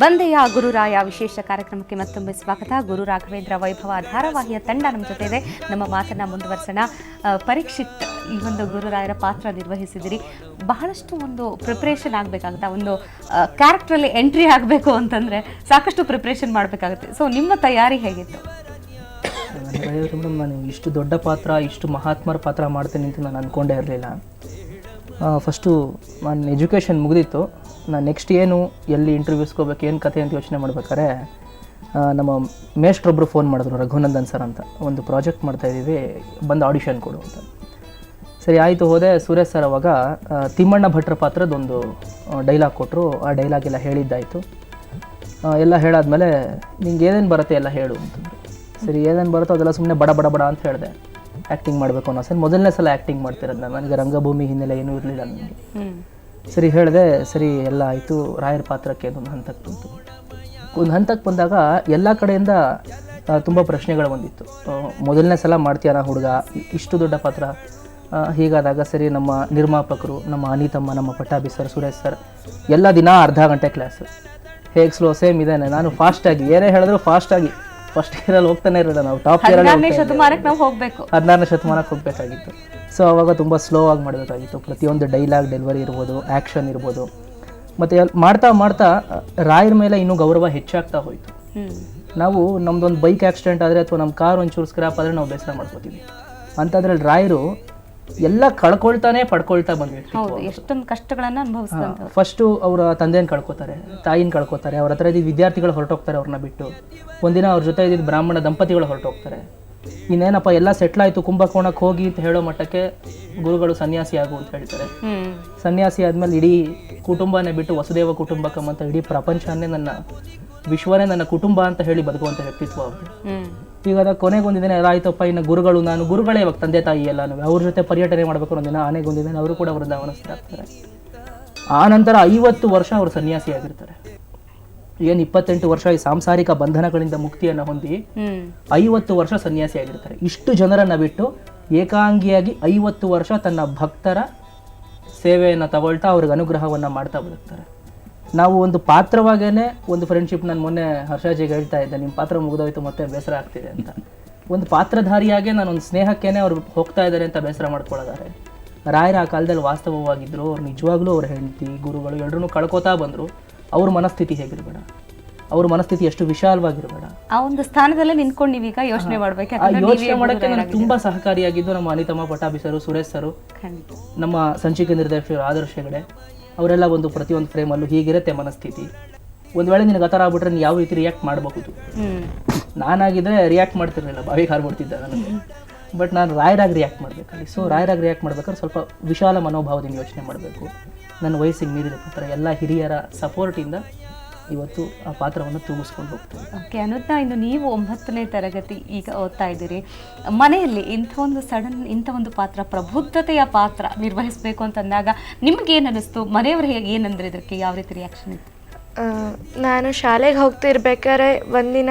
ಬಂದೆಯ ಗುರುರಾಯ ವಿಶೇಷ ಕಾರ್ಯಕ್ರಮಕ್ಕೆ ಮತ್ತೊಮ್ಮೆ ಸ್ವಾಗತ. ಗುರು ರಾಘವೇಂದ್ರ ವೈಭವ ಧಾರಾವಾಹಿಯ ತಂಡ ನಮ್ಮ ಜೊತೆ ಇದೆ. ನಮ್ಮ ಮಾತನ್ನು ಮುಂದುವರಿಸೋಣ. ಪರೀಕ್ಷಿತ್, ಈ ಒಂದು ಗುರುರಾಯರ ಪಾತ್ರ ನಿರ್ವಹಿಸಿದಿರಿ. ಬಹಳಷ್ಟು ಒಂದು ಪ್ರಿಪ್ರೇಷನ್ ಆಗಬೇಕಾಗುತ್ತೆ. ಒಂದು ಕ್ಯಾರೆಕ್ಟ್ರಲ್ಲಿ ಎಂಟ್ರಿ ಆಗಬೇಕು ಅಂತಂದರೆ ಸಾಕಷ್ಟು ಪ್ರಿಪ್ರೇಷನ್ ಮಾಡಬೇಕಾಗುತ್ತೆ. ಸೊ ನಿಮ್ಮ ತಯಾರಿ ಹೇಗಿತ್ತು? ಮೇಡಮ್, ನಾನು ಇಷ್ಟು ದೊಡ್ಡ ಪಾತ್ರ, ಇಷ್ಟು ಮಹಾತ್ಮರ ಪಾತ್ರ ಮಾಡ್ತೇನೆ ಅಂತ ನಾನು ಅಂದ್ಕೊಂಡೇ ಇರಲಿಲ್ಲ. ಫಸ್ಟು ನಾನು ಎಜುಕೇಷನ್ ಮುಗಿದಿತ್ತು. ನಾನು ನೆಕ್ಸ್ಟ್ ಏನು, ಎಲ್ಲಿ ಇಂಟರ್ವ್ಯೂಸ್ಕೋಬೇಕು, ಏನು ಕತೆ ಅಂತ ಯೋಚನೆ ಮಾಡ್ಬೇಕಾದ್ರೆ ನಮ್ಮ ಮೇಷ್ಟ್ರೊಬ್ಬರು ಫೋನ್ ಮಾಡಿದ್ರು, ರಘುನಂದನ್ ಸರ್ ಅಂತ. ಒಂದು ಪ್ರಾಜೆಕ್ಟ್ ಮಾಡ್ತಾಯಿದ್ದೀವಿ, ಬಂದು ಆಡಿಷನ್ ಕೊಡು ಅಂತ. ಸರಿ ಆಯಿತು, ಹೋದೆ. ಸುರೇಶ್ ಸರ್ ಅವಾಗ ತಿಮ್ಮಣ್ಣ ಭಟ್ರ ಪಾತ್ರದೊಂದು ಡೈಲಾಗ್ ಕೊಟ್ಟರು. ಆ ಡೈಲಾಗ್ ಎಲ್ಲ ಹೇಳಿದ್ದಾಯಿತು. ಎಲ್ಲ ಹೇಳಾದ್ಮೇಲೆ ನಿಂಗೆ ಏನೇನು ಬರುತ್ತೆ ಎಲ್ಲ ಹೇಳು ಅಂತಂದರು. ಸರಿ, ಏನೇನು ಬರುತ್ತೋ ಅದೆಲ್ಲ ಸುಮ್ಮನೆ ಬಡ ಬಡ ಬಡ ಅಂತ ಹೇಳಿದೆ. ಆ್ಯಕ್ಟಿಂಗ್ ಮಾಡಬೇಕು ಅನ್ನೋ ಸರಿ, ಮೊದಲನೇ ಸಲ ಆ್ಯಕ್ಟಿಂಗ್ ಮಾಡ್ತಿರೋದು ನಾನು. ನನಗೆ ರಂಗಭೂಮಿ ಹಿನ್ನೆಲೆ ಏನೂ ಇರಲಿಲ್ಲ ನನಗೆ. ಸರಿ ಹೇಳಿದೆ. ಸರಿ ಎಲ್ಲ ಆಯಿತು. ರಾಯರ ಪಾತ್ರಕ್ಕೆ ಒಂದು ಹಂತಕ್ಕೆ ಬಂತು. ಒಂದು ಹಂತಕ್ಕೆ ಬಂದಾಗ ಎಲ್ಲ ಕಡೆಯಿಂದ ತುಂಬ ಪ್ರಶ್ನೆಗಳು ಬಂದಿತ್ತು. ಮೊದಲನೇ ಸಲ ಮಾಡ್ತೀಯಾನ ಹುಡುಗ, ಇಷ್ಟು ದೊಡ್ಡ ಪಾತ್ರ? ಹೀಗಾದಾಗ ಸರಿ, ನಮ್ಮ ನಿರ್ಮಾಪಕರು, ನಮ್ಮ ಅನಿತಮ್ಮ, ನಮ್ಮ ಪಟ್ಟಾಭಿ ಸರ್, ಸುರೇಶ್ ಸರ್ ಎಲ್ಲ ದಿನ ಅರ್ಧ ಗಂಟೆ ಕ್ಲಾಸು. ಹೇಗೆ ಸ್ಲೋ ಸೇಮ್ ಇದೇನೆ. ನಾನು ಫಾಸ್ಟಾಗಿ ಏನೇ ಹೇಳಿದ್ರು ಫಾಸ್ಟಾಗಿ ಫಸ್ಟ್ ಇಯರಲ್ಲಿ ಹೋಗ್ತಾನೆ ಇರಲಿಲ್ಲ. ನಾವು ಟಾಪ್ ಇಯರಲ್ಲಿ 16ನೇ ಶತಮಾನಕ್ಕೆ ಹೋಗಬೇಕಾಗಿತ್ತು. ಸೊ ಅವಾಗ ತುಂಬ ಸ್ಲೋ ಆಗಿ ಮಾಡಬೇಕಾಗಿತ್ತು. ಪ್ರತಿಯೊಂದು ಡೈಲಾಗ್ ಡೆಲಿವರಿ ಇರ್ಬೋದು, ಆ್ಯಕ್ಷನ್ ಇರ್ಬೋದು. ಮತ್ತು ಮಾಡ್ತಾ ಮಾಡ್ತಾ ರಾಯರ ಮೇಲೆ ಇನ್ನೂ ಗೌರವ ಹೆಚ್ಚಾಗ್ತಾ ಹೋಯಿತು. ನಾವು ನಮ್ದೊಂದು ಬೈಕ್ ಆಕ್ಸಿಡೆಂಟ್ ಆದರೆ ಅಥವಾ ನಮ್ಮ ಕಾರ್ ಒಂಚೂರು ಸ್ಕ್ರಾಪ್ ಆದರೆ ನಾವು ಬೇಸರ ಮಾಡ್ಕೋತೀವಿ. ಅಂಥದ್ರಲ್ಲಿ ರಾಯರು ಎಲ್ಲ ಕಳ್ಕೊಳ್ತಾನೆ ಪಡ್ಕೊಳ್ತಾ ಬಂದ್ವಿ. ಎಷ್ಟೊಂದು ಕಷ್ಟಗಳನ್ನು ಅನುಭವಿಸ್ತಾರೆ. ಫಸ್ಟು ಅವರ ತಂದೆನ ಕಳ್ಕೊತಾರೆ, ತಾಯಿನ ಕಳ್ಕೊತಾರೆ. ಅವ್ರ ಹತ್ರ ಇದ್ದಿದ್ದು ವಿದ್ಯಾರ್ಥಿಗಳು ಹೊರಟೋಗ್ತಾರೆ ಅವ್ರನ್ನ ಬಿಟ್ಟು. ಒಂದಿನ ಅವ್ರ ಜೊತೆ ಇದ್ದಿದ್ದು ಬ್ರಾಹ್ಮಣ ದಂಪತಿಗಳು ಹೊರಟೋಗ್ತಾರೆ. ಇನ್ನೇನಪ್ಪ ಎಲ್ಲ ಸೆಟ್ಲ್ ಆಯಿತು, ಕುಂಭಕೋಣಕ್ಕೆ ಹೋಗಿ ಅಂತ ಹೇಳೋ ಮಟ್ಟಕ್ಕೆ ಗುರುಗಳು ಸನ್ಯಾಸಿ ಆಗು ಅಂತ ಹೇಳ್ತಾರೆ. ಸನ್ಯಾಸಿ ಆದಮೇಲೆ ಇಡೀ ಕುಟುಂಬನೇ ಬಿಟ್ಟು ವಸುದೇವ ಕುಟುಂಬಕಂ ಅಂತ ಇಡೀ ಪ್ರಪಂಚನೇ ನನ್ನ, ವಿಶ್ವನೇ ನನ್ನ ಕುಟುಂಬ ಅಂತ ಹೇಳಿ ಬದುಕುವಂಥ ವ್ಯಕ್ತಿತ್ವ ಅವ್ರದ್ದು. ಈಗ ಅದ ಕೊನೆಗೊಂದಿನ ಎಲ್ಲ ಆಯ್ತಪ್ಪ, ಇನ್ನು ಗುರುಗಳು, ನಾನು ಗುರುಗಳೇ ಇವಾಗ ತಂದೆ ತಾಯಿ ಎಲ್ಲ ಅವ್ರ ಜೊತೆ ಪರ್ಯಟನೆ ಮಾಡಬೇಕು ಅನ್ನೋದಿನ ಆನೆಗೊಂದಿನ ಅವರು ಕೂಡ ವೃಂದಾವನಸ್ಥರಾಗ್ತಾರೆ. ಆ ನಂತರ 50 ವರ್ಷ ಅವರು ಸನ್ಯಾಸಿ ಆಗಿರ್ತಾರೆ. ಏನು 28 ವರ್ಷ ಈ ಸಾಂಸಾರಿಕ ಬಂಧನಗಳಿಂದ ಮುಕ್ತಿಯನ್ನು ಹೊಂದಿ 50 ವರ್ಷ ಸನ್ಯಾಸಿ ಆಗಿರ್ತಾರೆ. ಇಷ್ಟು ಜನರನ್ನು ಬಿಟ್ಟು ಏಕಾಂಗಿಯಾಗಿ 50 ವರ್ಷ ತನ್ನ ಭಕ್ತರ ಸೇವೆಯನ್ನು ತಗೊಳ್ತಾ ಅವ್ರಿಗೆ ಅನುಗ್ರಹವನ್ನು ಮಾಡ್ತಾ ಬದುಕ್ತಾರೆ. ನಾವು ಒಂದು ಪಾತ್ರವಾಗೇನೆ ಒಂದು ಫ್ರೆಂಡ್ಶಿಪ್, ನಾನು ಮೊನ್ನೆ ಹರ್ಷಾಜಿಗೆ ಹೇಳ್ತಾ ಇದ್ದೆ, ನಿಮ್ಮ ಪಾತ್ರ ಮುಗಿದೋಯ್ತು ಮತ್ತೆ ಬೇಸರ ಆಗ್ತಿದೆ ಅಂತ. ಒಂದು ಪಾತ್ರಧಾರಿಯಾಗೆ ನಾನೊಂದು ಸ್ನೇಹಕ್ಕೇನೆ ಅವ್ರು ಹೋಗ್ತಾ ಇದ್ದಾರೆ ಅಂತ ಬೇಸರ ಮಾಡ್ಕೊಳ್ಳೋದಾರೆ. ರಾಯರ ಆ ಕಾಲದಲ್ಲಿ ವಾಸ್ತವವಾಗಿದ್ದರು. ಅವ್ರು ನಿಜವಾಗ್ಲೂ ಅವ್ರ ಹೆಂಡತಿ, ಗುರುಗಳು ಎಲ್ಲರೂ ಕಳ್ಕೊತಾ ಬಂದರು. ಅವ್ರ ಮನಸ್ಥಿತಿ ಹೇಗಿರಬೇಡ, ಅವ್ರ ಮನಸ್ಥಿತಿ ಎಷ್ಟು ವಿಶಾಲವಾಗಿರಬೇಡ. ಆ ಒಂದು ಸ್ಥಾನದಲ್ಲೇ ನಿಂತ್ಕೊಂಡು ನೀವೀಗ ಯೋಚನೆ ಮಾಡಬೇಕು. ಯೋಚನೆ ಮಾಡೋಕ್ಕೆ ನನಗೆ ತುಂಬ ಸಹಕಾರಿಯಾಗಿದ್ದು ನಮ್ಮ ಅನಿತಮ್ಮ, ಪಟ್ಟಾಭಿ ಸರು, ಸುರೇಶ್ ಸರು, ನಮ್ಮ ಸಂಚಿಕೆ ನಿರ್ದೇಶಕರು ಆದರ್ಶ ಹೆಗಡೆ, ಅವರೆಲ್ಲ ಒಂದು ಪ್ರತಿಯೊಂದು ಫ್ರೇಮಲ್ಲೂ ಹೀಗಿರುತ್ತೆ ಮನಸ್ಥಿತಿ. ಒಂದು ವೇಳೆ ನಿನಗೆ ಆ ಥರ ಆಗ್ಬಿಟ್ರೆ ನೀನು ಯಾವ ರೀತಿ ರಿಯಾಕ್ಟ್ ಮಾಡಬಹುದು. ನಾನಾಗಿದ್ದರೆ ರಿಯಾಕ್ಟ್ ಮಾಡ್ತಿರ್ಲಿಲ್ಲ, ಬಾವಿಗೆ ಹಾರ್ಬಿಡ್ತಿದ್ದೆ ನನಗೆ. ಬಟ್ ನಾನು ರಾಯರಾಗಿ ರಿಯಾಕ್ಟ್ ಮಾಡಬೇಕಲ್ಲಿ. ಸೊ ರಾಯರಾಗಿ ರಿಯಾಕ್ಟ್ ಮಾಡ್ಬೇಕಾದ್ರೆ ಸ್ವಲ್ಪ ವಿಶಾಲ ಮನೋಭಾವದಿಂದ ಯೋಚನೆ ಮಾಡಬೇಕು. ನನ್ನ ವಯಸ್ಸಿಗೆ ಮೀರಿದ ಪಾತ್ರ, ಎಲ್ಲ ಹಿರಿಯರ ಸಪೋರ್ಟಿಂದ ಇವತ್ತು ಆ ಪಾತ್ರವನ್ನು ತೂಗಿಸ್ಕೊಂಡು ಹೋಗ್ತೀನಿ. ಓಕೆ, ಅನುತ್ನ, ಇನ್ನು ನೀವು 9ನೇ ತರಗತಿ ಈಗ ಓದ್ತಾ ಇದ್ದೀರಿ. ಮನೆಯಲ್ಲಿ ಇಂಥ ಒಂದು ಪಾತ್ರ, ಪ್ರಬುದ್ಧತೆಯ ಪಾತ್ರ ನಿರ್ವಹಿಸಬೇಕು ಅಂತಂದಾಗ ನಿಮ್ಗೇನು ಅನ್ನಿಸ್ತು? ಮನೆಯವರು ಹೇಗೆ ಏನಂದ್ರೆ ಇದಕ್ಕೆ ಯಾವ ರೀತಿ ರಿಯಾಕ್ಷನ್ ಇತ್ತು? ನಾನು ಶಾಲೆಗೆ ಹೋಗ್ತಿರ್ಬೇಕಾದ್ರೆ ಒಂದಿನ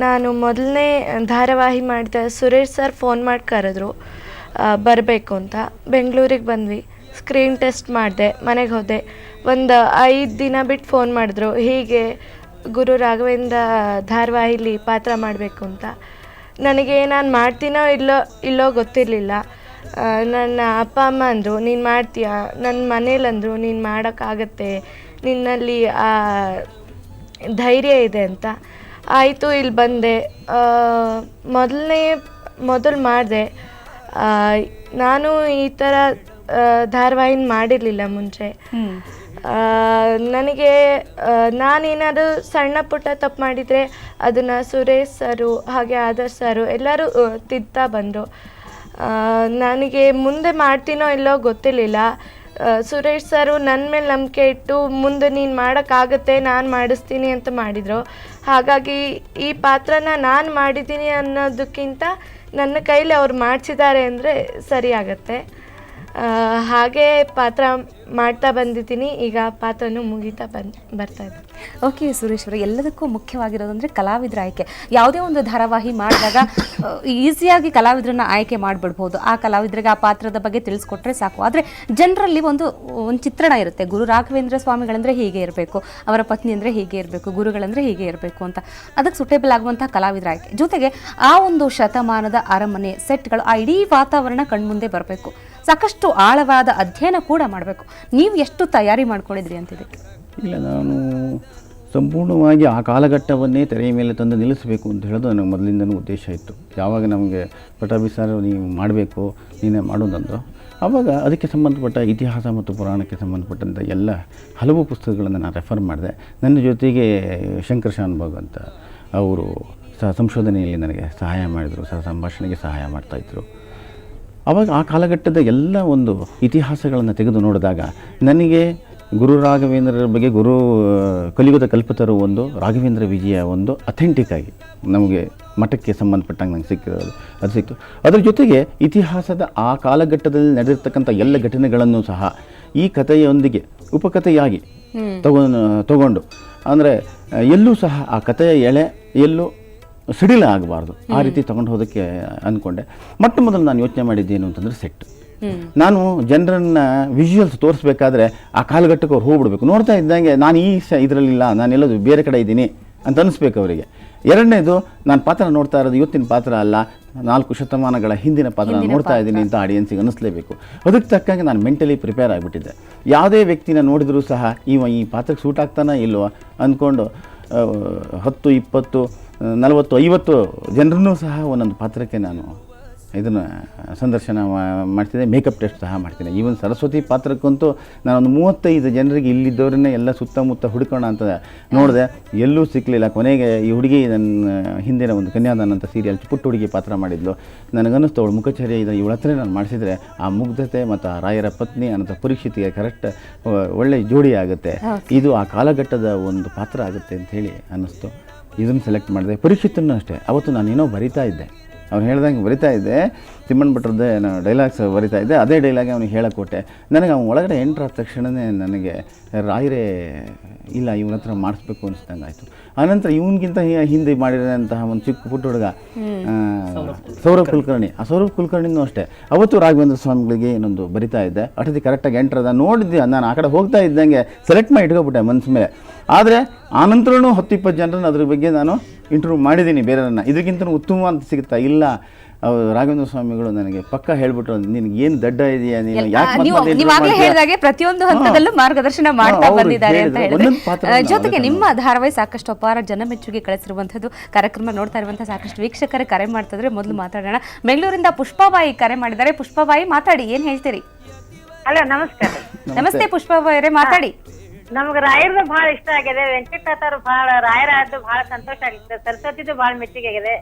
ನಾನು ಮೊದಲನೇ ಧಾರಾವಾಹಿ ಮಾಡಿದೆ. ಸುರೇಶ್ ಸರ್ ಫೋನ್ ಮಾಡಿ ಕರೆದ್ರು ಬರಬೇಕು ಅಂತ. ಬೆಂಗಳೂರಿಗೆ ಬಂದ್ವಿ, ಸ್ಕ್ರೀನ್ ಟೆಸ್ಟ್ ಮಾಡಿದೆ, ಮನೆಗೆ ಹೋದೆ. ಒಂದು 5 ದಿನ ಬಿಟ್ಟು ಫೋನ್ ಮಾಡಿದ್ರು, ಹೀಗೆ ಗುರು ರಾಘವೇಂದ್ರ ಧಾರಾವಾಹಿಲಿ ಪಾತ್ರ ಮಾಡಬೇಕು ಅಂತ. ನನಗೆ ನಾನು ಮಾಡ್ತೀನೋ ಇಲ್ಲೋ ಗೊತ್ತಿರಲಿಲ್ಲ. ನನ್ನ ಅಪ್ಪ ಅಮ್ಮ ಅಂದರು, ನೀನು ಮಾಡ್ತೀಯಾ? ನನ್ನ ಮನೇಲಂದರು, ನೀನು ಮಾಡೋಕ್ಕಾಗತ್ತೆ, ನಿನ್ನಲ್ಲಿ ಆ ಧೈರ್ಯ ಇದೆ ಅಂತ. ಆಯಿತು, ಇಲ್ಲಿ ಬಂದೆ. ಮೊದಲು ಮಾಡಿದೆ. ನಾನು ಈ ಥರ ಧಾರಾವಾಹಿನ ಮಾಡಿರಲಿಲ್ಲ ಮುಂಚೆ. ನನಗೆ ನಾನೇನಾದರೂ ಸಣ್ಣ ಪುಟ್ಟ ತಪ್ಪು ಮಾಡಿದರೆ ಅದನ್ನು ಸುರೇಶ್ ಸರು ಹಾಗೆ ಆದರ್ಶ್ ಸರು ಎಲ್ಲರೂ ತಿದ್ತಾ ಬಂದರು. ನನಗೆ ಮುಂದೆ ಮಾಡ್ತೀನೋ ಇಲ್ಲೋ ಗೊತ್ತಿರಲಿಲ್ಲ. ಸುರೇಶ್ ಸರು ನನ್ನ ಮೇಲೆ ನಂಬಿಕೆ ಇಟ್ಟು ಮುಂದೆ ನೀನು ಮಾಡೋಕ್ಕಾಗತ್ತೆ, ನಾನು ಮಾಡಿಸ್ತೀನಿ ಅಂತ ಮಾಡಿದರು. ಹಾಗಾಗಿ ಈ ಪಾತ್ರನ ನಾನು ಮಾಡಿದ್ದೀನಿ ಅನ್ನೋದಕ್ಕಿಂತ ನನ್ನ ಕೈಲಿ ಅವ್ರು ಮಾಡಿಸಿದ್ದಾರೆ ಅಂದರೆ ಸರಿಯಾಗತ್ತೆ. ಹಾಗೆ ಪಾತ್ರ ಮಾಡ್ತಾ ಬಂದಿದ್ದೀನಿ. ಈಗ ಪಾತ್ರನೂ ಮುಗಿತಾ ಬರ್ತಾಯಿದೆ. ಓಕೆ ಸುರೇಶ್ ಅವರೇ, ಎಲ್ಲದಕ್ಕೂ ಮುಖ್ಯವಾಗಿರೋದಂದ್ರೆ ಕಲಾವಿದರ ಆಯ್ಕೆ. ಯಾವುದೇ ಒಂದು ಧಾರಾವಾಹಿ ಮಾಡಿದಾಗ ಈಸಿಯಾಗಿ ಕಲಾವಿದರನ್ನ ಆಯ್ಕೆ ಮಾಡಿಬಿಡ್ಬೋದು, ಆ ಕಲಾವಿದರಿಗೆ ಆ ಪಾತ್ರದ ಬಗ್ಗೆ ತಿಳಿಸ್ಕೊಟ್ರೆ ಸಾಕು. ಆದರೆ ಜನರಲ್ಲಿ ಒಂದು ಚಿತ್ರಣ ಇರುತ್ತೆ, ಗುರು ರಾಘವೇಂದ್ರ ಸ್ವಾಮಿಗಳಂದರೆ ಹೀಗೆ ಇರಬೇಕು, ಅವರ ಪತ್ನಿ ಅಂದರೆ ಹೀಗೆ ಇರಬೇಕು, ಗುರುಗಳಂದರೆ ಹೀಗೆ ಇರಬೇಕು ಅಂತ. ಅದಕ್ಕೆ ಸುಟೇಬಲ್ ಆಗುವಂಥ ಕಲಾವಿದರ ಆಯ್ಕೆ ಜೊತೆಗೆ ಆ ಒಂದು ಶತಮಾನದ ಅರಮನೆ ಸೆಟ್ಗಳು, ಆ ಇಡೀ ವಾತಾವರಣ ಕಣ್ಮುಂದೆ ಬರಬೇಕು, ಸಾಕಷ್ಟು ಆಳವಾದ ಅಧ್ಯಯನ ಕೂಡ ಮಾಡಬೇಕು. ನೀವು ಎಷ್ಟು ತಯಾರಿ ಮಾಡ್ಕೊಂಡಿದ್ರಿ ಅಂತಿದೆ? ಇಲ್ಲ, ನಾನು ಸಂಪೂರ್ಣವಾಗಿ ಆ ಕಾಲಘಟ್ಟವನ್ನೇ ತೆರೆಯ ಮೇಲೆ ತಂದು ನಿಲ್ಲಿಸಬೇಕು ಅಂತ ಹೇಳೋದು ನನಗೆ ಮೊದಲಿಂದನೂ ಉದ್ದೇಶ ಇತ್ತು. ಯಾವಾಗ ನಮಗೆ ಪಟ್ಟಾಭಿ ಸರ್ ನೀವು ಮಾಡಬೇಕು, ನೀನೇ ಮಾಡೋದಂದ್ರು, ಆವಾಗ ಅದಕ್ಕೆ ಸಂಬಂಧಪಟ್ಟ ಇತಿಹಾಸ ಮತ್ತು ಪುರಾಣಕ್ಕೆ ಸಂಬಂಧಪಟ್ಟಂಥ ಎಲ್ಲ ಹಲವು ಪುಸ್ತಕಗಳನ್ನು ನಾನು ರೆಫರ್ ಮಾಡಿದೆ. ನನ್ನ ಜೊತೆಗೆ ಶಂಕರ್ ಶಾನ್ಭಾಗ್ ಅಂತ ಅವರು ಸಂಶೋಧನೆಯಲ್ಲಿ ನನಗೆ ಸಹಾಯ ಮಾಡಿದರು, ಸಂಭಾಷಣೆಗೆ ಸಹಾಯ ಮಾಡ್ತಾಯಿದ್ರು. ಆವಾಗ ಆ ಕಾಲಘಟ್ಟದ ಎಲ್ಲ ಒಂದು ಇತಿಹಾಸಗಳನ್ನು ತೆಗೆದು ನೋಡಿದಾಗ ನನಗೆ ಗುರು ರಾಘವೇಂದ್ರರ ಬಗ್ಗೆ ಕಲಿಯುಗದ ಕಲ್ಪತರು ಒಂದು ರಾಘವೇಂದ್ರ ವಿಜಯ ಒಂದು ಅಥೆಂಟಿಕ್ ಆಗಿ ನಮಗೆ ಮಠಕ್ಕೆ ಸಂಬಂಧಪಟ್ಟಂಗೆ ನಂಗೆ ಸಿಕ್ಕಿರೋದು ಅದು ಸಿಕ್ತು. ಅದರ ಜೊತೆಗೆ ಇತಿಹಾಸದ ಆ ಕಾಲಘಟ್ಟದಲ್ಲಿ ನಡೆದಿರ್ತಕ್ಕಂಥ ಎಲ್ಲ ಘಟನೆಗಳನ್ನು ಸಹ ಈ ಕಥೆಯೊಂದಿಗೆ ಉಪಕಥೆಯಾಗಿ ತಗೊಂಡು ಅಂದರೆ ಎಲ್ಲೂ ಸಹ ಆ ಕಥೆಯ ಎಳೆ ಎಲ್ಲೂ ಸಿಡಿಲ ಆಗಬಾರ್ದು, ಆ ರೀತಿ ತಗೊಂಡು ಹೋಗೋದಕ್ಕೆ ಅಂದ್ಕೊಂಡೆ. ಮೊಟ್ಟ ಮೊದಲು ನಾನು ಯೋಚನೆ ಮಾಡಿದ್ದೇನು ಅಂತಂದರೆ ಸೆಟ್. ನಾನು ಜನರನ್ನು ವಿಜುವಲ್ಸ್ ತೋರಿಸ್ಬೇಕಾದ್ರೆ ಆ ಕಾಲಘಟ್ಟಕ್ಕೆ ಅವ್ರು ಹೋಗ್ಬಿಡ್ಬೇಕು. ನೋಡ್ತಾ ಇದ್ದಂಗೆ ನಾನು ಇದರಲ್ಲಿಲ್ಲ, ನಾನೆಲ್ಲದು ಬೇರೆ ಕಡೆ ಇದ್ದೀನಿ ಅಂತ ಅನಿಸ್ಬೇಕು ಅವರಿಗೆ. ಎರಡನೇದು, ನಾನು ಪಾತ್ರ ನೋಡ್ತಾ ಇರೋದು ಇವತ್ತಿನ ಪಾತ್ರ ಅಲ್ಲ, 4 ಶತಮಾನಗಳ ಹಿಂದಿನ ಪಾತ್ರ ನೋಡ್ತಾ ಇದ್ದೀನಿ ಅಂತ ಆಡಿಯನ್ಸಿಗೆ ಅನ್ನಿಸ್ಲೇಬೇಕು. ಅದಕ್ಕೆ ತಕ್ಕಂಗೆ ನಾನು ಮೆಂಟಲಿ ಪ್ರಿಪೇರ್ ಆಗಿಬಿಟ್ಟಿದ್ದೆ. ಯಾವುದೇ ವ್ಯಕ್ತಿನ ನೋಡಿದರೂ ಸಹ ಈ ಪಾತ್ರಕ್ಕೆ ಸೂಟ್ ಆಗ್ತಾನೋ ಇಲ್ವೋ ಅಂದ್ಕೊಂಡು 10, 20, 40, 50 ಜನರನ್ನೂ ಸಹ ಒಂದೊಂದು ಪಾತ್ರಕ್ಕೆ ನಾನು ಇದನ್ನು ಸಂದರ್ಶನ ಮಾಡ್ತಿದ್ದೆ, ಮೇಕಪ್ ಟೆಸ್ಟ್ ಸಹ ಮಾಡ್ತೀನಿ. ಈವನ್ ಸರಸ್ವತಿ ಪಾತ್ರಕ್ಕಂತೂ ನಾನೊಂದು 35 ಜನರಿಗೆ ಇಲ್ಲಿದ್ದವ್ರನ್ನೇ ಎಲ್ಲ ಸುತ್ತಮುತ್ತ ಹುಡ್ಕೋಣ ಅಂತ ನೋಡಿದೆ, ಎಲ್ಲೂ ಸಿಕ್ಕಲಿಲ್ಲ. ಕೊನೆಗೆ ಈ ಹುಡುಗಿ ನನ್ನ ಹಿಂದಿನ ಒಂದು ಕನ್ಯಾದಾನ ಅಂತ ಸೀರಿಯಲ್ ಪುಟ್ಟ ಹುಡುಗಿ ಪಾತ್ರ ಮಾಡಿದ್ಲು. ನನಗನ್ನಿಸ್ತು ಅವಳು ಮುಖಚರ್ಯ ಇವಳ ಹತ್ರ ನಾನು ಮಾಡಿಸಿದ್ರೆ ಆ ಮುಗ್ಧತೆ ಮತ್ತು ಆ ರಾಯರ ಪತ್ನಿ ಅನ್ನೋ ಪರೀಕ್ಷಿತಿಗೆ ಕರೆಕ್ಟ್ ಒಳ್ಳೆ ಜೋಡಿ ಆಗುತ್ತೆ, ಇದು ಆ ಕಾಲಘಟ್ಟದ ಒಂದು ಪಾತ್ರ ಆಗುತ್ತೆ ಅಂಥೇಳಿ ಅನ್ನಿಸ್ತು. ಇದನ್ನು ಸೆಲೆಕ್ಟ್ ಮಾಡಿದೆ. ಪರೀಕ್ಷಿತನ್ನು ಅಷ್ಟೇ, ಅವತ್ತು ನಾನೇನೋ ಬರಿತಾ ಇದ್ದೆ, ಅವ್ನು ಹೇಳ್ದಂಗೆ ಬರಿತಾ ಇದ್ದೆ, ತಿಮ್ಮಣ್ಣ ಭಟ್ರದ್ದೇ ನಾನು ಡೈಲಾಗ್ಸ್ ಬರಿತಾ ಇದ್ದೆ. ಅದೇ ಡೈಲಾಗ್ ಅವ್ನಿಗೆ ಹೇಳಕೊಟ್ಟೆ. ನನಗೆ ಅವ್ನು ಒಳಗಡೆ ಎಂಟ್ರಾದ ತಕ್ಷಣವೇ ನನಗೆ ರಾಯರೇ ಇಲ್ಲ, ಇವನ ಹತ್ರ ಮಾಡಿಸ್ಬೇಕು ಅನಿಸ್ದಂಗೆ ಆಯಿತು. ಆನಂತರ ಇವನಿಗಿಂತ ಹಿಂದೆ ಮಾಡಿರೋಂತಹ ಒಂದು ಚಿಕ್ಕ ಪುಟ್ಟ ಹುಡುಗ ಸೌರಭ್ ಕುಲಕರ್ಣಿ, ಆ ಸೌರಭ್ ಕುಲಕರ್ಣಿನೂ ಅಷ್ಟೇ ಅವತ್ತು ರಾಘವೇಂದ್ರ ಸ್ವಾಮಿಗಳಿಗೆ ಇನ್ನೊಂದು ಬರಿತಾ ಇದ್ದೆ. ಅಟದಿ ಕರೆಕ್ಟಾಗಿ ಎಂಟ್ರದ ನೋಡಿದ್ದೆ. ನಾನು ಆ ಕಡೆ ಹೋಗ್ತಾ ಇದ್ದಂಗೆ ಸೆಲೆಕ್ಟ್ ಮಾಡಿ ಇಟ್ಕೊಬಿಟ್ಟೆ ಮನಸ್ಸು ಮೇಲೆ. ಆದರೆ ಆನಂತರನೂ 10-20 ಜನರನ್ನು ಅದ್ರ ಬಗ್ಗೆ ನಾನು ಇಂಟರ್ವ್ಯೂ ಮಾಡಿದ್ದೀನಿ ಬೇರೆಯವ್ರನ್ನ. ಇದಕ್ಕಿಂತ ಉತ್ತಮ ಅಂತ ಸಿಗುತ್ತಾ ಇಲ್ಲ. ರಾಘವೇಂದ್ರ ಸ್ವಾಮಿಗಳು ನನಗೆ ಪಕ್ಕ ಹೇಳ್ಬಿಟ್ರು, ನಿನಗೆ ಏನು ದಡ್ಡ ಇದೆಯಾ, ನೀನು ಯಾಕೆ ಹೇಳಿದಾಗೆ ಪ್ರತಿಯೊಂದು ಹಂತದಲ್ಲೂ ಮಾರ್ಗದರ್ಶನ ಮಾಡ್ತಾ ಬಂದಿದ್ದಾರೆ ಅಂತ ಹೇಳಿದ್ರೆ. ಜೊತೆಗೆ ನಿಮ್ಮ ಧಾರಾವಾಹಿ ಸಾಕಷ್ಟು ಅಪಾರ ಜನಮೆಚ್ಚುಗೆ ಕಳಿಸಿರುವಂಥದ್ದು. ಕಾರ್ಯಕ್ರಮ ನೋಡ್ತಾ ಇರುವಂತಹ ಸಾಕಷ್ಟು ವೀಕ್ಷಕರು ಕರೆ ಮಾಡ್ತಿದ್ರೆ ಮೊದಲು ಮಾತಾಡೋಣ. ಬೆಂಗಳೂರಿಂದ ಪುಷ್ಪಾಬಾಯಿ ಕರೆ ಮಾಡಿದ್ದಾರೆ. ಪುಷ್ಪಾಬಾಯಿ ಮಾತಾಡಿ, ಏನ್ ಹೇಳ್ತೀರಿ? ಹಲೋ, ನಮಸ್ಕಾರ. ನಮಸ್ತೆ ಪುಷ್ಪಾಬಾಯಿ ಅವರೇ, ಮಾತಾಡಿ. ನಮ್ಗೆ ರಾಯರ್ದು ಬಹಳ ಇಷ್ಟ ಆಗಿದೆ. ವೆಂಕಟೇಶ್ವರ ಬಹಳ ರಾಯರ ಆದ್ದು ಬಹಳ ಸಂತೋಷ ಆಗಿತ್ತು. ಸರಸ್ವತಿದು ಬಹಳ ಮೆಚ್ಚಿಗೆ ಆಗಿದೆ.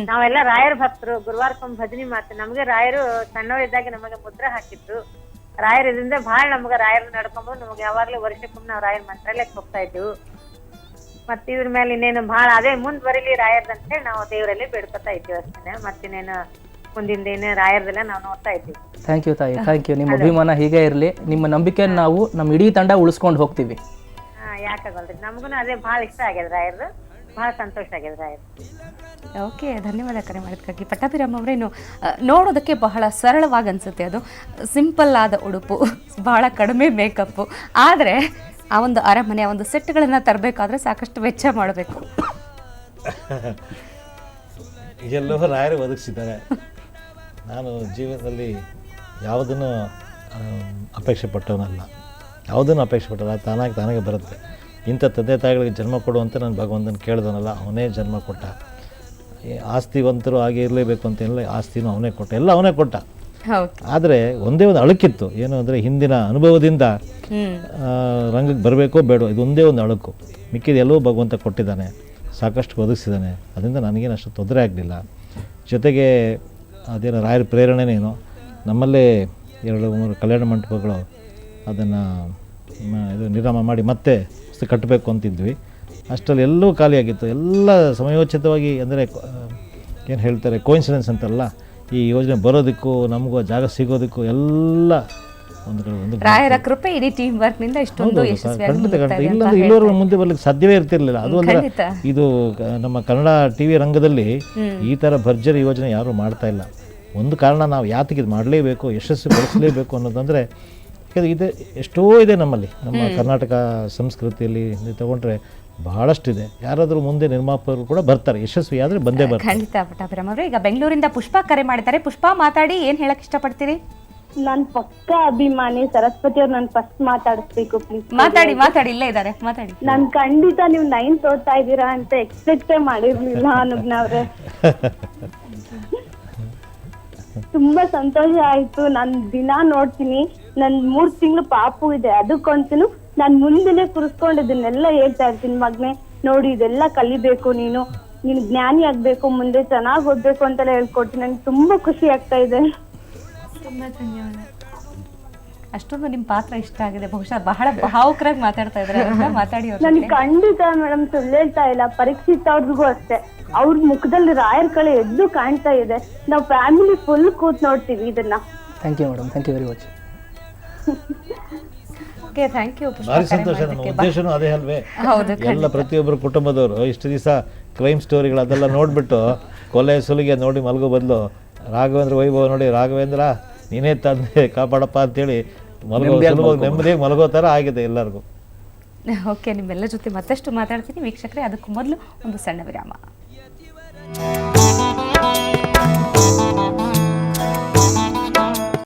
ನಾವೆಲ್ಲ ರಾಯರ ಭಕ್ತರು. ಗುರುವಾರಕ್ಕೊಮ್ಮೆ ಭಜನೆ ಮಾಡ್ತೀವಿ. ನಮ್ಗೆ ರಾಯರು ಸಣ್ಣವರಿದ್ದಾಗ ನಮಗೆ ಮುದ್ರೆ ಹಾಕಿತ್ತು. ರಾಯರ ಇದರಿಂದ ಬಹಳ ನಮ್ಗೆ ರಾಯರ್ ನಡ್ಕೊಂಡ್ಬಂದು ನಮ್ಗೆ ಯಾವಾಗ್ಲೂ ವರ್ಷಕ್ಕೊಮ್ಮೆ ನಾವು ರಾಯರ ಮಂತ್ರಾಲಯಕ್ಕೆ ಹೋಗ್ತಾ ಇದ್ವು. ಮತ್ತೆ ಇದ್ರ ಮೇಲೆ ಇನ್ನೇನು ಬಹಳ ಅದೇ ಮುಂದ್ವರಿಲಿ ರಾಯರ್ದಂತ ಹೇಳಿ ನಾವು ದೇವರಲ್ಲಿ ಬೇಡ್ಕೊತಾ ಇದ್ದೀವಿ ಅಷ್ಟೇ. ಮತ್ತಿನ್ನೇನು ಮುಂದಿನ ರಾಯರ್ದೆಲ್ಲ ನಾವು ನೋಡ್ತಾ ಇದ್ದೀವಿ. ಥ್ಯಾಂಕ್ ಯು ತಾಯಿ, ಥ್ಯಾಂಕ್ ಯು. ನಿಮ್ಮ ಅಭಿಮಾನ ಹೀಗೆ ಇರಲಿ. ನಿಮ್ಮ ನಂಬಿಕೆಯನ್ನು ನಾವು ನಮ್ಮ ಇಡೀ ತಂಡ ಉಳಿಸ್ಕೊಂಡು ಹೋಗ್ತೀವಿ. ಯಾಕಾಗಲ್ರಿ, ನಮಗೂ ಅದೇ ಬಹಳ ಇಷ್ಟ ಆಗ್ಯದ ರಾಯರ್ದು, ಬಹಳ ಸಂತೋಷ ಆಗ್ಯದ ರಾಯರ್. ಓಕೆ, ಧನ್ಯವಾದ ಕರೆ ಮಾಡಿದ್ದಕ್ಕಾಗಿ. ಪಟ್ಟಾಭಿರಾಮ್ ಅವರೇನು ನೋಡೋದಕ್ಕೆ ಬಹಳ ಸರಳವಾಗಿ ಅನಿಸುತ್ತೆ. ಅದು ಸಿಂಪಲ್ ಆದ ಉಡುಪು, ಬಹಳ ಕಡಿಮೆ ಮೇಕಪ್ಪು. ಆದರೆ ಆ ಒಂದು ಅರಮನೆ, ಆ ಒಂದು ಸೆಟ್ಗಳನ್ನು ತರಬೇಕಾದ್ರೆ ಸಾಕಷ್ಟು ವೆಚ್ಚ ಮಾಡಬೇಕು. ಎಲ್ಲೋ ರಾಯರು ಒದಗಿಸಿದ್ದಾರೆ. ನಾನು ಜೀವನದಲ್ಲಿ ಯಾವುದನ್ನು ಅಪೇಕ್ಷೆ ಪಟ್ಟವನಲ್ಲ, ಯಾವುದನ್ನು ಅಪೇಕ್ಷೆ ಪಟ್ಟಲ್ಲ. ತಾನಾಗೆ ಬರುತ್ತೆ. ಇಂಥ ತಂದೆ ತಾಯಿಗಳಿಗೆ ಜನ್ಮ ಕೊಡುವಂತೆ ನಾನು ಭಗವಂತನ ಕೇಳಿದವನಲ್ಲ, ಅವನೇ ಜನ್ಮ ಕೊಟ್ಟ. ಆಸ್ತಿವಂತರು ಹಾಗೆ ಇರಲೇಬೇಕು ಅಂತೇನಿಲ್ಲ, ಆಸ್ತಿನೂ ಅವನೇ ಕೊಟ್ಟ, ಎಲ್ಲ ಅವನೇ ಕೊಟ್ಟ. ಆದರೆ ಒಂದೇ ಒಂದು ಅಳುಕಿತ್ತು. ಏನು ಅಂದರೆ ಹಿಂದಿನ ಅನುಭವದಿಂದ ರಂಗಕ್ಕೆ ಬರಬೇಕೋ ಬೇಡೋ, ಇದೊಂದೇ ಒಂದು ಅಳುಕು. ಮಿಕ್ಕಿದ ಎಲ್ಲವೂ ಭಗವಂತ ಕೊಟ್ಟಿದ್ದಾನೆ, ಸಾಕಷ್ಟು ಒದಗಿಸಿದ್ದಾನೆ. ಅದರಿಂದ ನನಗೇನು ಅಷ್ಟು ತೊಂದರೆ ಆಗಲಿಲ್ಲ. ಜೊತೆಗೆ ಅದೇನೋ ರಾಯರ ಪ್ರೇರಣೆನೇನೋ, ನಮ್ಮಲ್ಲೇ 2-3 ಕಲ್ಯಾಣ ಮಂಟಪಗಳು ಅದನ್ನು ಇದು ನಿರ್ಮಾಣ ಮಾಡಿ ಮತ್ತೆ ಕಟ್ಟಬೇಕು ಅಂತಿದ್ವಿ. ಅಷ್ಟರಲ್ಲಿ ಎಲ್ಲವೂ ಖಾಲಿಯಾಗಿತ್ತು. ಎಲ್ಲ ಸಮಯೋಚಿತವಾಗಿ, ಅಂದರೆ ಏನು ಹೇಳ್ತಾರೆ, ಕೋಇನ್ಸಿಡೆನ್ಸ್ ಅಂತಲ್ಲ, ಈ ಯೋಜನೆ ಬರೋದಕ್ಕೂ ನಮಗೂ ಜಾಗ ಸಿಗೋದಕ್ಕೂ ಎಲ್ಲ ಒಂದು ಕಡೆ ಒಂದು ರಾಯರ ಕೃಪೆ ಇಡೀ ಟೀಮ್ ವರ್ಕ್ ನಿಂದ ಇಷ್ಟೊಂದು ಯಶಸ್ವಿಯಾಗಿ ಖಂಡಿತ ಮುಗ್ತಾ ಖಂಡಿತ ಇದೆ ಅಂತ ಇಲ್ಲಂದ್ರೆ ಇಲ್ಲಿವರೆಗೂ ಮುಂದೆ ಬರ್ಲಿಕ್ಕೆ ಸಾಧ್ಯವೇ ಇರ್ತಿರ್ಲಿಲ್ಲ. ಅದು ಅಂದ್ರೆ ಖಂಡಿತ. ಇದು ನಮ್ಮ ಕನ್ನಡ ಟಿವಿ ರಂಗದಲ್ಲಿ ಈ ಥರ ಭರ್ಜರಿ ಯೋಜನೆ ಯಾರೂ ಮಾಡ್ತಾ ಇಲ್ಲ. ಒಂದು ಕಾರಣ ನಾವು ಯಾತಕ್ಕೆ ಇದು ಮಾಡಲೇಬೇಕು, ಯಶಸ್ವಿಗೊಳಿಸಲೇಬೇಕು ಅನ್ನೋದಂದರೆ ಇದು ಎಷ್ಟೋ ಇದೆ ನಮ್ಮಲ್ಲಿ, ನಮ್ಮ ಕರ್ನಾಟಕ ಸಂಸ್ಕೃತಿಯಲ್ಲಿ ನೀವು ತಗೊಂಡ್ರೆ ಬಹಳಷ್ಟಿದೆ. ಯಾರಾದರೂ ಮುಂದೆ ನಿರ್ಮಾಪಕರು ಕೂಡ ಬರ್ತಾರೆ, ಯಶಸ್ವಿ ಆದರೆ ಬಂದೇ ಬರ್ತಾರೆ. ಖಂಡಿತ ಪಟ್ಟಾಭಿರಾಮ್ ಅವರೇ. ಈಗ ಬೆಂಗಳೂರಿಂದ ಪುಷ್ಪಾ ಕರೆ ಮಾಡಿದ್ದಾರೆ. ಪುಷ್ಪಾ ಮಾತಾಡಿ, ಏನು ಹೇಳಕ್ ಇಷ್ಟಪಡ್ತೀರಿ? ನಾನ್ ಪಕ್ಕ ಅಭಿಮಾನಿ ಸರಸ್ವತಿ ಅವ್ರು ನಾನು ಫಸ್ಟ್ ಮಾತಾಡಿಸ್ಬೇಕು ಪ್ಲೀಸ್. ಮಾತಾಡಿ ಇಲ್ಲೇ ಇದ್ದಾರೆ, ಮಾತಾಡಿ. ನಾನ್ ಖಂಡಿತ ನೀವು 9th ಓದ್ತಾ ಇದ್ದೀರಾ ಅಂತ ಎಕ್ಸ್ಪೆಕ್ಟೇ ಮಾಡಿರ್ಲಿಲ್ಲ ಅನುಜ್ಞವ್ರೆ. ತುಂಬಾ ಸಂತೋಷ ಆಯ್ತು. ನಾನ್ ದಿನ ನೋಡ್ತೀನಿ, ನನ್ 3 ತಿಂಗಳು ಪಾಪು ಇದೆ, ಅದಕ್ಕಂತೂ ನಾನ್ ಮುಂದೆನೆ ಕುರ್ಸ್ಕೊಂಡಿದ್ದನ್ನೆಲ್ಲ ಹೇಳ್ತಾ ಇರ್ತೀನಿ, ಮಗ್ನೆ ನೋಡಿ ಇದೆಲ್ಲ ಕಲಿಬೇಕು, ನೀನು ಜ್ಞಾನಿ ಆಗ್ಬೇಕು, ಮುಂದೆ ಚೆನ್ನಾಗ್ ಓದ್ಬೇಕು ಅಂತೆಲ್ಲ ಹೇಳ್ಕೊಡ್ತೀನಿ. ನನ್ಗೆ ತುಂಬಾ ಖುಷಿ ಆಗ್ತಾ ಇದೆ. ತುಂಬಾ ಧನ್ಯವಾದ. ಅಷ್ಟೊಂದು ನಿಮ್ ಪಾತ್ರ ಇಷ್ಟ ಆಗಿದೆ. ಬಹುಶಃ ಬಹಳ ಭಾವುಕರಾಗಿ ಮಾತಾಡ್ತಾ ಇದ್ದಾರೆ. ಮಾತಾಡಿ ಅವ್ರ ನನ್ ಜೊತೆ. ಖಂಡಿತ ಮೇಡಮ್ ಸುಳ್ಳು ಹೇಳ್ತಾ ಇಲ್ಲ. ಪರೀಕ್ಷಿತ್ ಅವ್ರಿಗೂ ಅಷ್ಟೇ, ಅವ್ರ ಮುಖದಲ್ಲಿ ರಾಯರ್ ಕಳೆ ಎದ್ದು ಕಾಣ್ತಾ ಇದೆ. ನಾವ್ ಫ್ಯಾಮಿಲಿ ಫುಲ್ ಕೂತ್ ನೋಡ್ತೀವಿ ಇದನ್ನ. Thank you madam, thank you very much. Okay, thank you Pushpa ಭಾರಿ ಕರೆ ಸಂತೋಷ. ನಮ್ಮ ಮಾಡಿದ್ದಕ್ಕೆ. ಉದ್ದೇಶನೂ ಅದೇ ಅಲ್ವೇ? ಹೌದು, ಎಲ್ಲ ಪ್ರತಿಯೊಬ್ಬರು ಕುಟುಂಬದವರು ಇಷ್ಟು ದಿವಸ ಕ್ರೈಮ್ ಸ್ಟೋರಿಗಳು ಅದೆಲ್ಲ ನೋಡಿಬಿಟ್ಟು ಕೊಲೆ ಸುಲಿಗೆ ನೋಡಿ ಮಲಗೋ ಬದಲು ರಾಘವೇಂದ್ರ ವೈಭವ ನೋಡಿ, ರಾಘವೇಂದ್ರ ನೀನೇ ತಂದೆ ಕಾಪಾಡಪ್ಪ ಅಂತೇಳಿ ನೆಮ್ಮದಿಯಾಗಿ ಮಲಗೋ ಥರ ಆಗಿದೆ ಎಲ್ಲರಿಗೂ. ಓಕೆ, ನಿಮ್ಮೆಲ್ಲ ಜೊತೆ ಮತ್ತಷ್ಟು ಮಾತಾಡ್ತೀನಿ ವೀಕ್ಷಕರೇ. ಅದಕ್ಕೂ ಮೊದಲು ಒಂದು ಸಣ್ಣ ವಿರಾಮ.